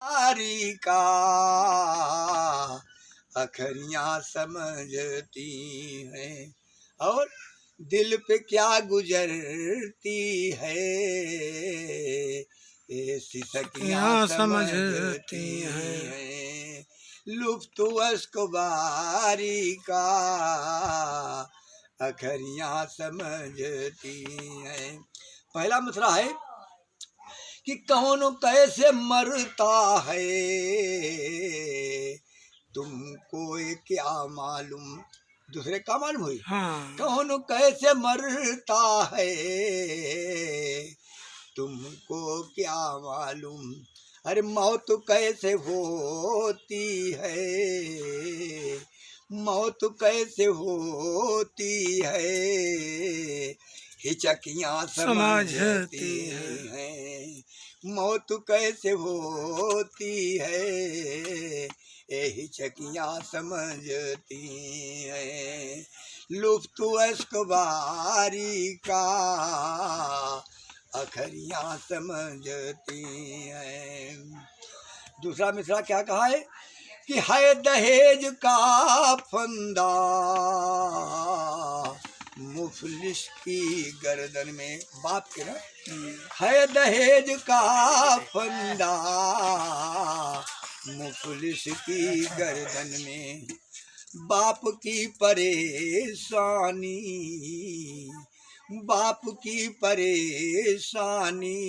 यारी का अखरियां समझती हैं और दिल पे क्या गुजरती है ये सिसकियां समझती हैं। लुफ्त अस्कबारी का अखरियां समझती हैं। पहला मिसरा है कि कौन कैसे मरता है तुमको ये क्या मालूम। दूसरे का मालूम हुई। हाँ। कौन कैसे मरता है तुमको क्या मालूम। अरे मौत कैसे होती है मौत कैसे होती है हिचकियां समझती हैं। मौत कैसे होती है ये हिचकियां समझती हैं। लुफ्त अस्कबारी का अखरियां समझती हैं। दूसरा मिसरा क्या कहा है कि है दहेज का फंदा मुफलिस की गर्दन में। बाप के ना है दहेज का फंदा मुफलिस की गर्दन में। बाप की परेशानी बाप की परेशानी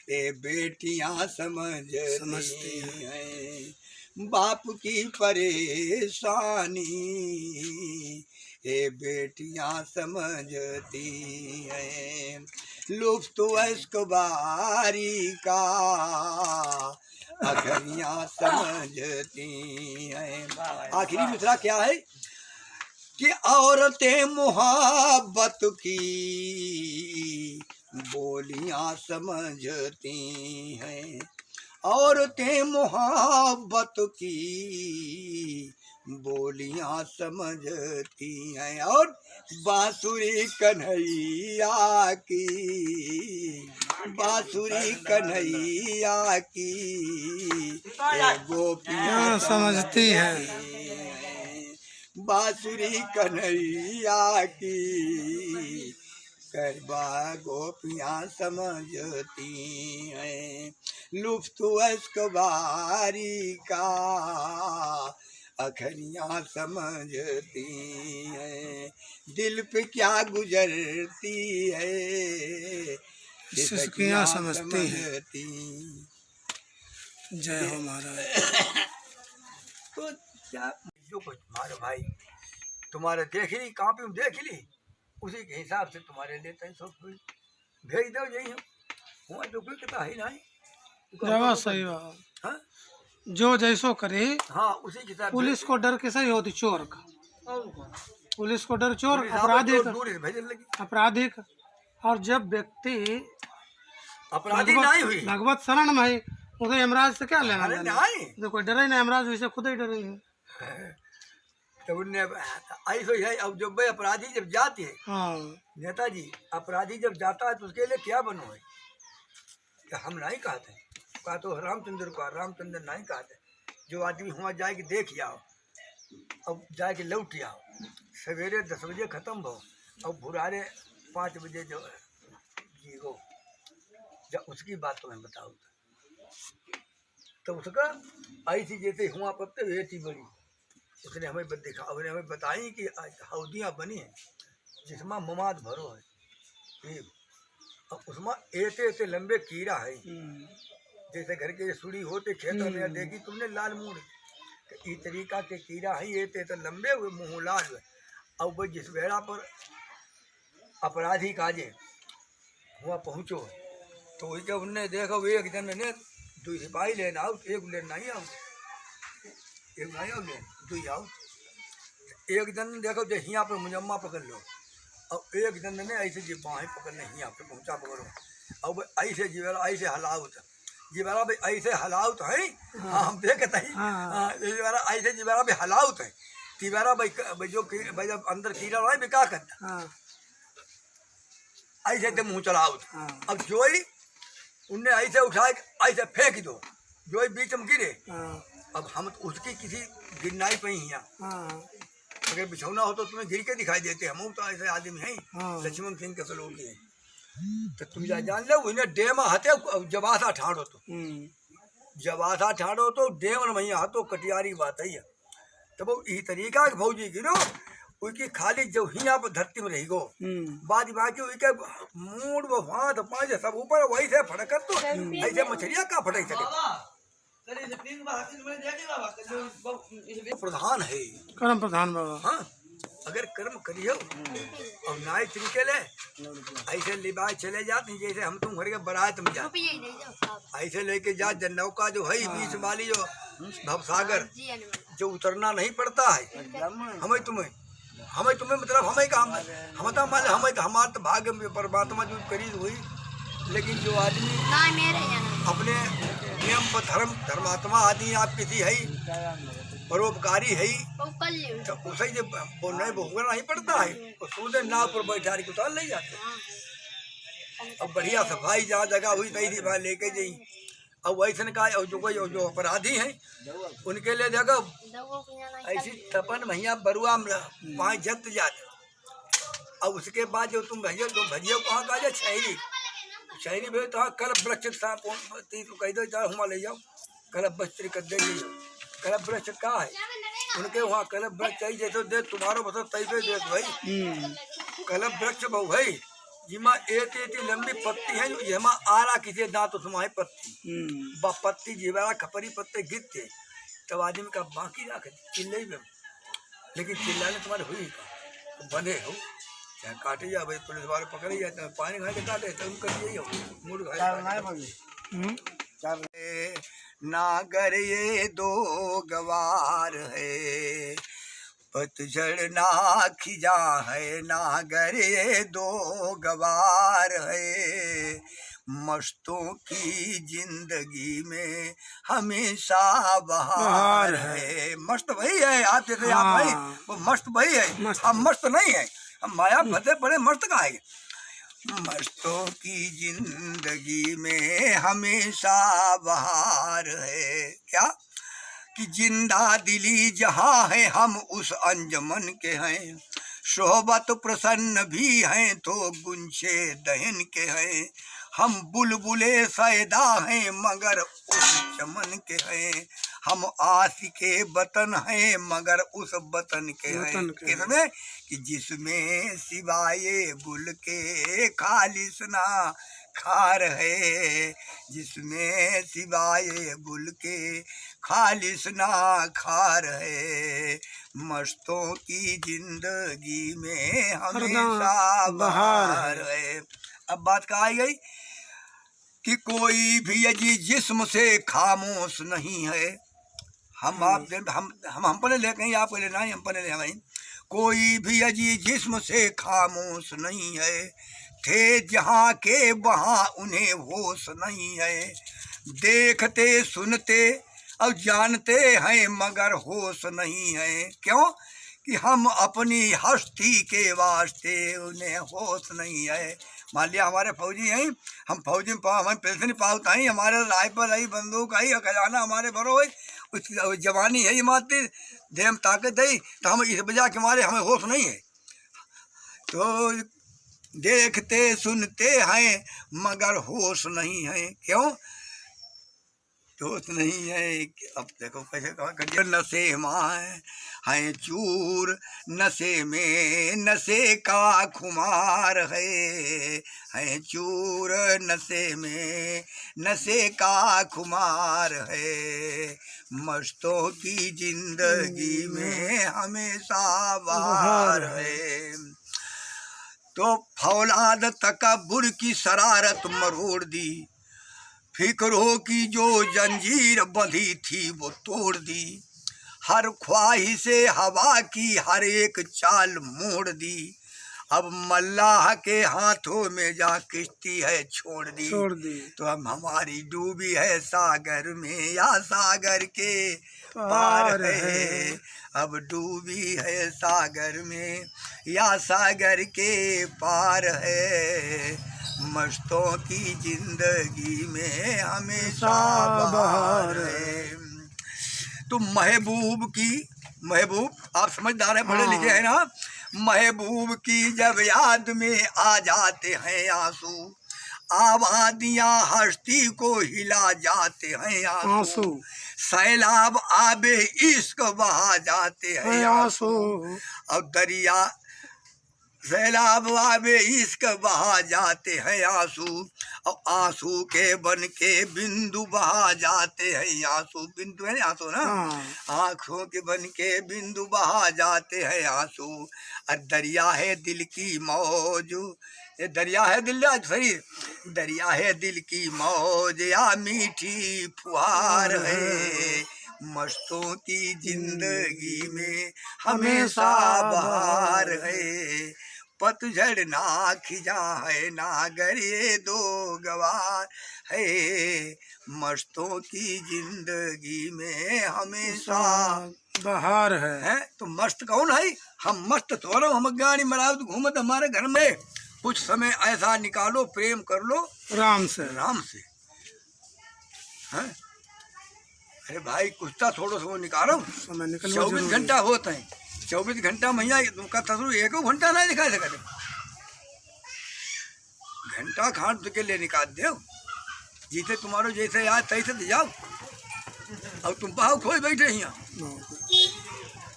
ये बेटियां समझती हैं। बाप की परेशानी ये बेटियां समझती हैं। लुफ्त अस्कबारी का अखरियां समझती हैं। आखिरी मिसरा क्या है कि औरतें मुहब्बत की बोलियां समझती हैं। औरतें मोहब्बत की बोलियां समझती हैं और बांसुरी कन्हैया की बांसुरी कन्हैया की गोपियां समझती हैं। बांसुरी कन्हैया की करबा गोपियां समझती हैं। लुफ्त अस्कबारी का अखरियां समझती हैं। दिल पे क्या गुजरती है सिसकियां समझती हैं। जय हो महाराज। तो क्या जो कुछ तुम्हारे भाई तुम्हारे देख ली कॉपी में देख ली उसी के हिसाब से तुम्हारे लेते हैं सब भेज दो। यही हुआ तो कोई कहता है नहीं। सही बात। हाँ? जो जैसो करे। हाँ उसी के साथ। पुलिस को डर कैसा ही होती चोर का। पुलिस को डर चोर आपराधिक और जब व्यक्ति अपराधी नहीं हुई भगवत शरण में है उसे यमराज से क्या लेना देना। कोई डरे ना यमराज वैसे खुद ही डरेंगे। तो उनने ऐसे है। अब जब भाई अपराधी जब जाते हैं। हाँ। नेताजी अपराधी जब जाता है तो उसके लिए क्या बनो है कि हम नहीं कहते कहा तो रामचंद्र को रामचंद्र नहीं कहते। जो आदमी वहाँ जाके देख आओ अब जाके लौट आओ सवेरे 10 बजे खत्म हो और भुरारे 5 बजे जो जी हो जब उसकी बात तो मैं बताऊँ तो उसका ऐसी जैसे हुआ पत्ते वेटी बड़ी उसने हमें दिखा उसने हमें बताई कि हौदियाँ बनी हैं जिसमें ममाद भरो है अब उसमें ऐसे ऐसे लंबे कीड़ा है जैसे घर के सुड़ी होते खेतों में देखी तुमने लाल मुंह इस तरीका के कीड़ा है ये तो लंबे हुए मुँह लाल हुए। अब वो जिस बेड़ा पर अपराधी काजे वहाँ पहुँचो तो वही जब उनने देखा वो एक दिन ने 2 सिपाही लेना आओ एक लेन नहीं आओ एक नहीं आओ लेन 2 आओ एक दिन देखो जो यहाँ पर मुजम्मा पकड़ लो और एक दिन ने ऐसे जी बाहें पकड़ने यहाँ पे पहुँचा पकड़ो अब ऐसे जीवारा ऐसे हलावत जीवारा भाई ऐसे हलावत है। हाँ हम देखते हैं जीवारा ऐसे जीवारा भी हलावत है तीवारा भाई जो भाई जब अंदर कीड़ा रहा है भी क्या करता ऐसे एकदम मुँह चलाओ। अब जो ही उनने ऐसे उठाए ऐसे फेंक दो जो ये बीच में गिरे, हाँ अब हम उसकी किसी गिरनाई पे ही हैं। हाँ अगर बिछौना हो तो तुम्हें गिर के दिखाई देते, हम तो ऐसे आदमी हैं। हाँ। लक्ष्मण सिंह के सलोगी है, तो तुम जान लो उन्हें डेम हते जबासा ठाड़ो तो जबासा ठाड़ो तो डेम वही हाथों कटियारी बात है। तब वो यही तरीका के भौजी गिरो उनकी खाली जो हिया पर धरती में रही गो बाद बाकी उनके मूड वो हाथ पांच सब ऊपर वही से फटकर तो ऐसे मछलियां का फटक सके। प्रधान है कर्म प्रधान बाबा। हाँ, अगर कर्म करियो और नाई तरीके ले ऐसे लिबाए चले जाते जैसे हम तुम घर के बारात में जाते ऐसे लेके जा नौका जो है बीच वाली जो भवसागर जो उतरना नहीं पड़ता है हमें तुम्हें मतलब हमें काम हम तो हमारे तो भाग्य में परमात्मा जो करी हुई, लेकिन जो आदमी अपने नियम पर धर्मात्मा आदमी आप किसी है परोपकारी है तो उसे जब नहीं भोगना नहीं पड़ता है तो सूदे नाव पर बैठा के उतार ले जाते। अब बढ़िया सफाई जहाँ जगह हुई तही वहाँ लेके जाई। अब वैसे का जो अपराधी हैं उनके लिए देखो ऐसी तपन भैया बरुआ वहाँ जत जाते। अब उसके बाद जो तुम भैया कहाँ का जा शहरी भेज तो कल वृक्ष कह दो चाहे हुआ ले जाओ कल वृक्ष कर दे कल वृक्ष का है उनके वहाँ कल वृक्ष चाहिए जैसे दे तुम्हारो बस तैसे दे भाई कल वृक्ष बहु भाई जिमा एती लंबी पत्ती है जमा आ रहा किसी दांत तो तुम्हारी पत्ती पत्ती जीवारा खपरी पत्ते गिरते तब आदमी का बाकी रख चिल्ले में, लेकिन चिल्लाने तुम्हारे हुई तो बंधे हो चाहे काटे जा भाई पुलिस वाले पकड़े जाते हैं पानी खा के काटे तो उनका यही हो मूड नागर ये दो गवार है पतझड़ ना खिजा है नागर ये दो गवार है मस्तों की जिंदगी में हमेशा बहार है। मस्त वही है आप जैसे आप भाई वो मस्त वही है हम मस्त नहीं है हम माया फते पड़े मस्त का है। मस्तों की जिंदगी में हमेशा बहार है क्या कि जिंदा दिली जहाँ है हम उस अंजमन के हैं सोहबत प्रसन्न भी हैं तो गुंछे दहन के हैं हम बुलबुले सैदा हैं मगर उस चमन के हैं हम आशिके वतन हैं मगर उस वतन के हैं इसमें कि जिसमें सिवाय गुल के खालिस ना खार है जिसमें सिवाय गुल के खालिस ना खार है मस्तों की जिंदगी में हमेशा बहार है। अब बात कहा गई कि कोई भी यदि जिस्म से खामोश नहीं है हम आप हम पढ़े ले कहीं आप पढ़े नहीं हम पढ़े ले भाई कोई भी यदि जिस्म से खामोश नहीं है थे जहाँ के वहाँ उन्हें होश नहीं है देखते सुनते और जानते हैं मगर होश नहीं है क्यों कि हम अपनी हस्ती के वास्ते उन्हें होश नहीं है। मान लिया हमारे फौजी हैं हम फौजी में हमें पेंशन पावता ही हमारे राइफल है बंदूक है और खजाना हमारे भरो है उसकी जवानी है मारती देम ताकत है तो हम इस वजह के मारे हमें होश नहीं है। तो देखते सुनते हैं मगर होश नहीं है क्यों होश नहीं है। अब देखो कैसे कहा नशे माँ है चूर नशे में नशे का खुमार है चूर नशे में नशे का खुमार है मस्तों की जिंदगी में हमेशा बहार है। तो फौलाद तकब्बुर की शरारत मरोड़ दी फिक्रों की जो जंजीर बंधी थी वो तोड़ दी हर ख्वाहिश हवा की हर एक चाल मोड़ दी अब मल्लाह के हाथों में जा किश्ती है छोड़ दी, तो हम हमारी डूबी है सागर में या सागर के पार है। अब डूबी है सागर में या सागर के पार है, मस्तों की जिंदगी में हमेशा बहार है। तो महबूब आप समझदार हैं, पढ़े लिखे हैं ना। महबूब की जब याद में आ जाते हैं आंसू, आबादियां हस्ती को हिला जाते हैं आंसू, सैलाब आबे इश्क बहा जाते हैं आंसू। अब दरिया सैलाब आबे इश्क बहा जाते हैं आंसू, और आंसू के बन के बिंदु बहा जाते हैं आंसू। बिंदु है ना आंसू ना, आंखों के बन के बिंदु बहा जाते हैं आंसू। और दरिया है दिल की मौज, ये दरिया है दिल शरीर, दरिया है दिल की मौज या मीठी फुहार है, मस्तों की जिंदगी में हमेशा बहार है। पतझड़ ना खिजा है ना गरे दो गवार है, मस्तों की जिंदगी में हमेशा बहार है। तो मस्त कौन है? हम मस्त थोड़ा, हम गाड़ी मरावत घूमत हमारे घर में। कुछ समय ऐसा निकालो, प्रेम कर लो राम से हैं? अरे भाई कुछ तो थोड़ा सा निकालो, 24 घंटा होता है, 24 घंटा मैया तुमका तस्वीर एक घंटा नहीं दिखा सकते, घंटा खाट के लिए निकाल दो। जीते तुम्हारो जैसे याद तैसे दे जाओ। और तुम पाओ खोए बैठे यहाँ,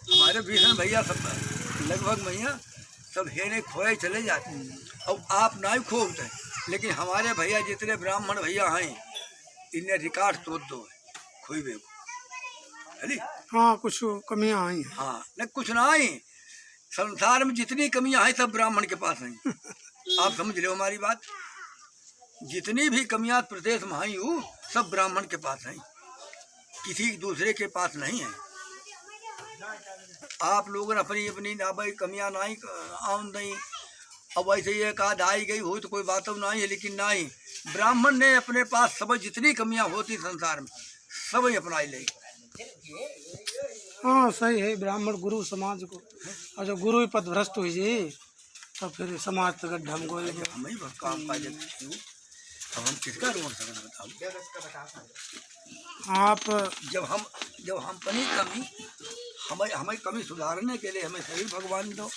हमारे भीषण भैया सब लगभग भैया सब हेने खोए चले जाते हैं। अब आप ना ही खोते हैं, लेकिन हमारे भैया जितने ब्राह्मण भैया हैं इन्हें रिकॉर्ड तोड़ दो खोईबे को। हाँ कुछ कमियां आई हैं। हाँ न कुछ ना आई, संसार में जितनी कमियां हैं सब ब्राह्मण के पास हैं। आप समझ लो हमारी बात, जितनी भी कमियां प्रदेश में आई हूँ सब ब्राह्मण के पास हैं, किसी दूसरे के पास नहीं है। आप लोगों ने अपनी अपनी ना भाई कमियां नहीं आम नहीं, अब वैसे ये कहा आई गई हो तो कोई बात नहीं है, लेकिन नहीं, ब्राह्मण ने अपने पास सब जितनी कमियां होती संसार में सब ही अपना ले। हाँ सही है, ब्राह्मण गुरु समाज को, और जब गुरु ही पथभ्रष्ट हुई जी तो फिर समाज तक गड्ढा में गोल गया। हम ही काम का जब हम किसका रोक सकते बताओ आप। जब हम अपनी कमी हमें कमी सुधारने के लिए हमें सही भगवान दो।